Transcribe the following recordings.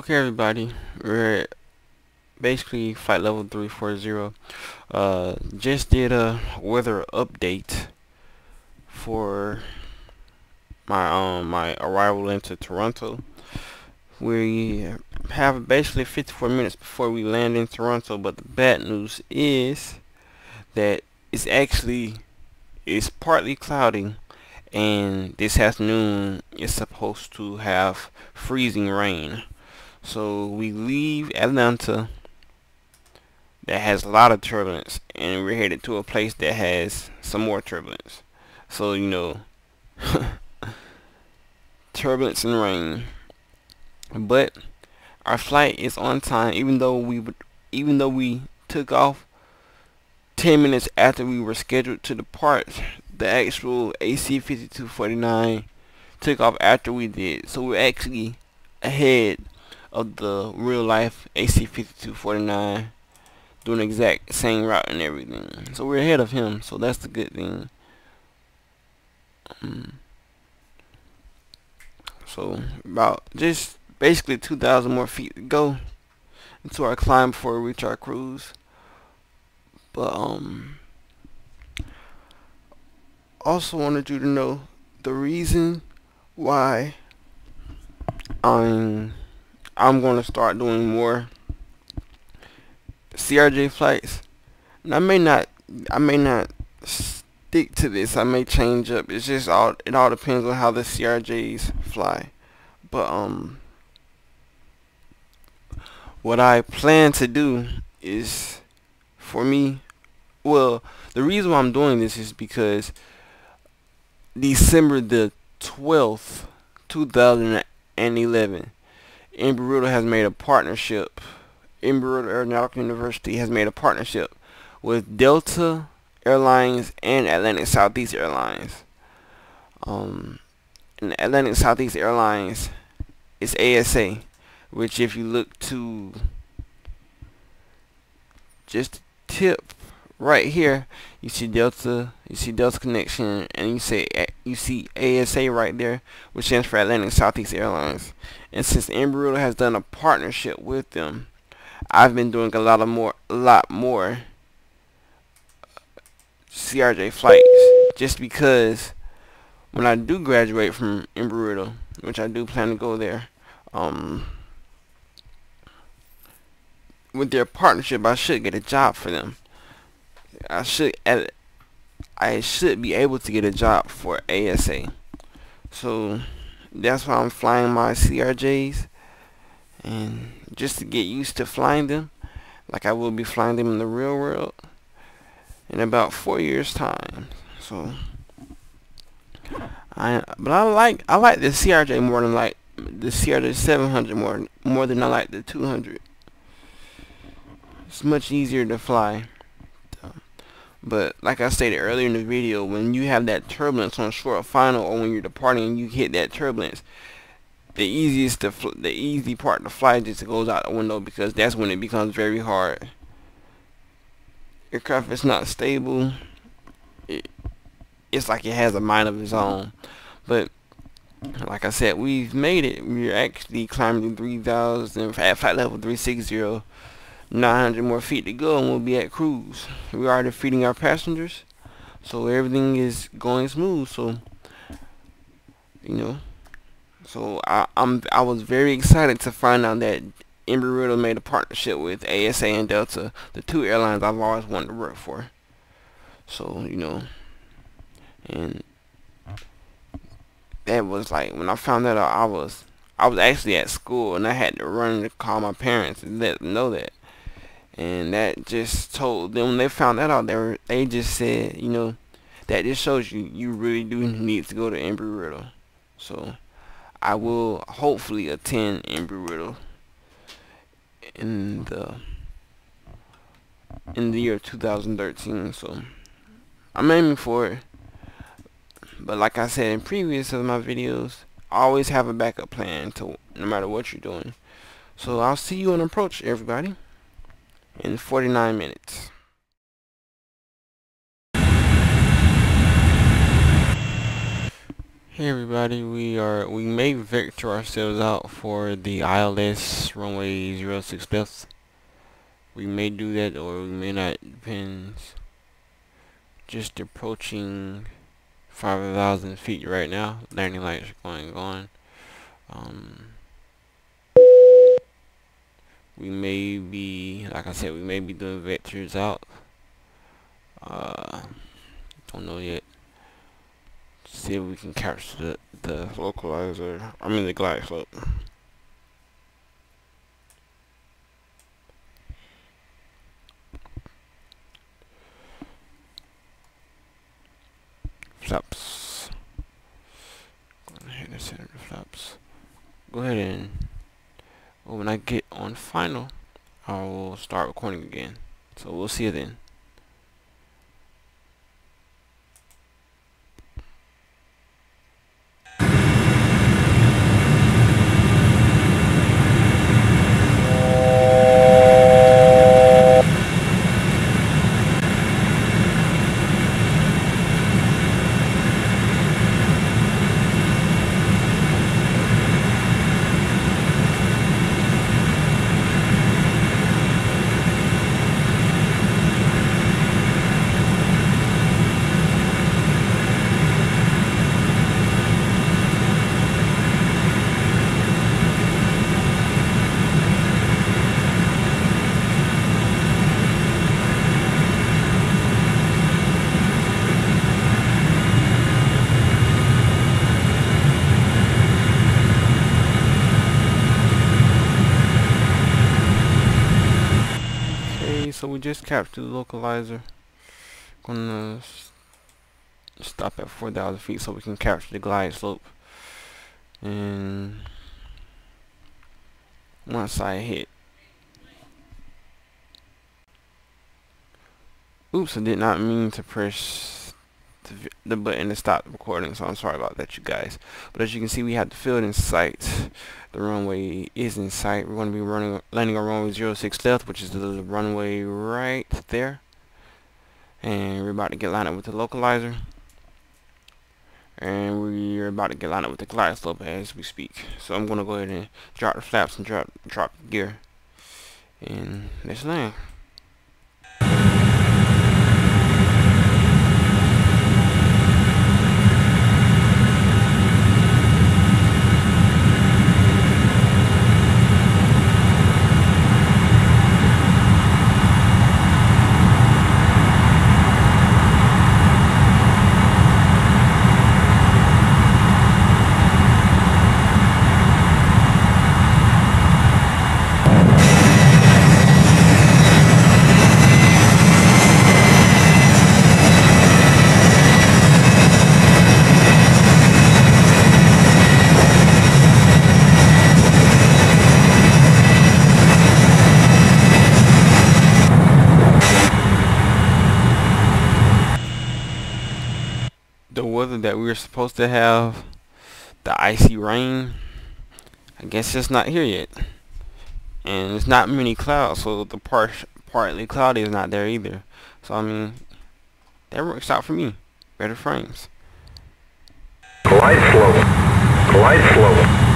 Okay, everybody, we're at basically flight level 340. Just did a weather update for my arrival into Toronto. We have basically 54 minutes before we land in Toronto, but the bad news is that it's partly cloudy, and this afternoon it's supposed to have freezing rain. So we leave Atlanta that has a lot of turbulence, and we're headed to a place that has some more turbulence. So turbulence and rain. But our flight is on time, even though we took off 10 minutes after we were scheduled to depart. The actual AC 5249 took off after we did, so we're actually ahead of the real life AC 5249, doing the exact same route and everything. So we're ahead of him, so that's the good thing. So about just basically 2,000 more feet to go into our climb before we reach our cruise. But also wanted you to know the reason why I'm going to start doing more CRJ flights. And I may not stick to this. I may change up. It all depends on how the CRJs fly. But what I plan to do is, for me, well, the reason why I'm doing this is because December the 12th, 2011, Embry-Riddle has made a partnership. Embry-Riddle Aeronautical University has made a partnership with Delta Airlines and Atlantic Southeast Airlines. And Atlantic Southeast Airlines is ASA, which if you look to just tip right here, you see Delta Connection, and you see ASA right there, which stands for Atlantic Southeast Airlines. And since Embry-Riddle has done a partnership with them, I've been doing a lot more CRJ flights, just because when I do graduate from Embry-Riddle, which I do plan to go there, with their partnership, I should get a job for them. I should be able to get a job for ASA. So that's why I'm flying my CRJs, and just to get used to flying them like I will be flying them in the real world in about 4 years time. So I like the CRJ more than like the CRJ 700 more than I like the 200. It's much easier to fly. But like I stated earlier in the video, when you have that turbulence on short final, or when you're departing and you hit that turbulence, the easy part to fly just goes out the window, because that's when it becomes very hard. Aircraft is not stable. It's like it has a mind of its own. But like I said, we've made it. We're actually climbing 3,000 at flight level 360. 900 more feet to go, and we'll be at cruise. We are feeding our passengers, so everything is going smooth. So so I was very excited to find out that Embry-Riddle made a partnership with ASA and Delta, the two airlines I've always wanted to work for. So and that was like, when I found that out, I was actually at school, and I had to run to call my parents and let them know that. And that just told them, when they found that out, they just said, that just shows you really do need to go to Embry-Riddle. So I will hopefully attend Embry-Riddle in the year 2013. So I'm aiming for it. But like I said in previous of my videos, always have a backup plan to no matter what you're doing. So I'll see you on approach, everybody, in 49 minutes. Hey everybody, we may vector ourselves out for the ILS runway 06 left. We may do that or we may not, depends. Just approaching 5,000 feet right now. Landing lights are going on. We may be, like I said, we may be doing vectors out. Don't know yet. See if we can capture the localizer. I mean the glide slope. Flaps. Go ahead and center the flaps. Go ahead and when I get on final, I will start recording again. So we'll see you then. So we just captured the localizer. Gonna stop at 4,000 feet so we can capture the glide slope. And once I hit, oops, I did not mean to press the button to stop the recording, so I'm sorry about that, you guys. But as you can see, we have the field in sight. The runway is in sight. We're going to be landing on runway 06 left, which is the runway right there. And we're about to get lined up with the localizer. And we're about to get lined up with the glide slope as we speak. So I'm going to go ahead and drop the flaps and drop the gear. And let's land. The weather that we were supposed to have, the icy rain, I guess it's not here yet. And it's not many clouds, so the partly cloudy is not there either. So I mean, that works out for me. Better frames. Glide slope. Glide slope.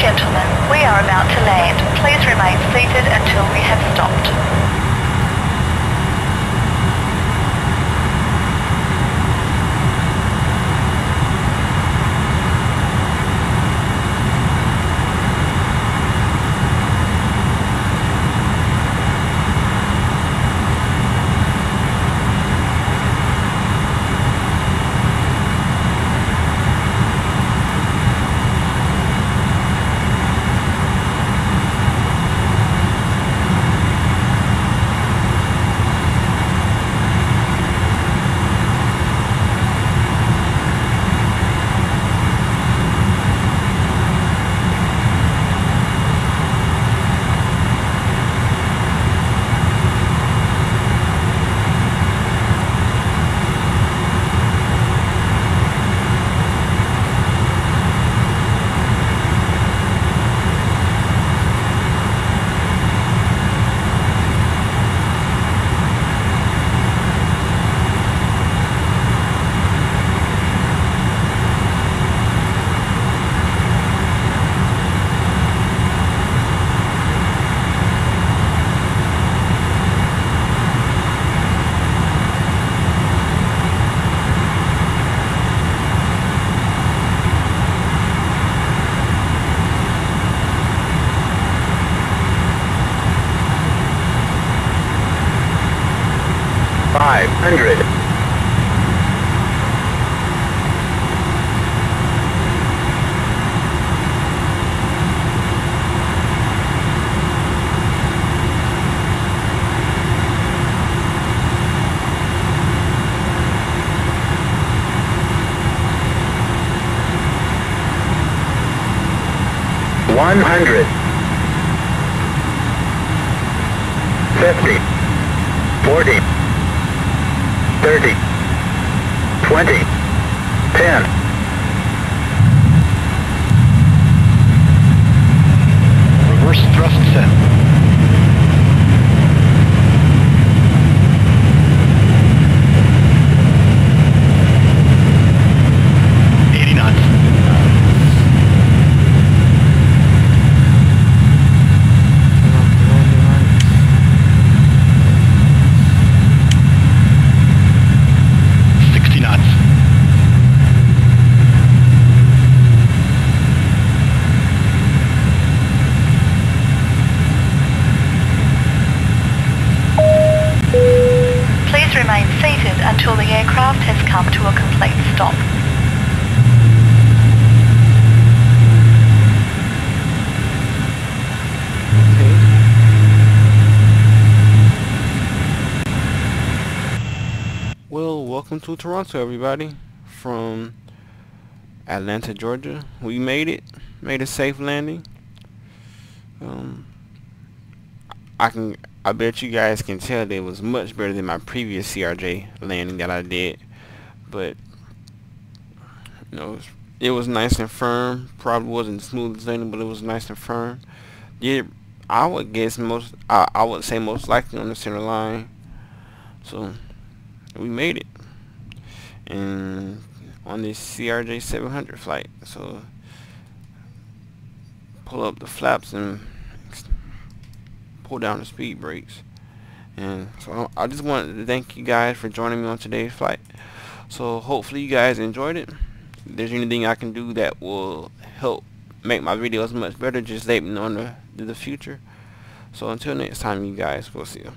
gentlemen, we are about to land. Please remain seated until we have stopped. $500. $100. 50. 40. 30. 20. 10. Reverse thrust set. Remain seated until the aircraft has come to a complete stop. Well, welcome to Toronto, everybody, from Atlanta, Georgia. We made it. Made a safe landing. I bet you guys can tell that it was much better than my previous CRJ landing that I did, but you know, it was nice and firm. Probably wasn't smooth as landing, but it was nice and firm. Yeah, I would guess I would say most likely on the center line. So we made it, and on this CRJ 700 flight. So pull up the flaps and pull down the speed brakes. And so I just wanted to thank you guys for joining me on today's flight. So hopefully you guys enjoyed it. If there's anything I can do that will help make my videos much better, just let me know in the future. So until next time, you guys, we'll see you.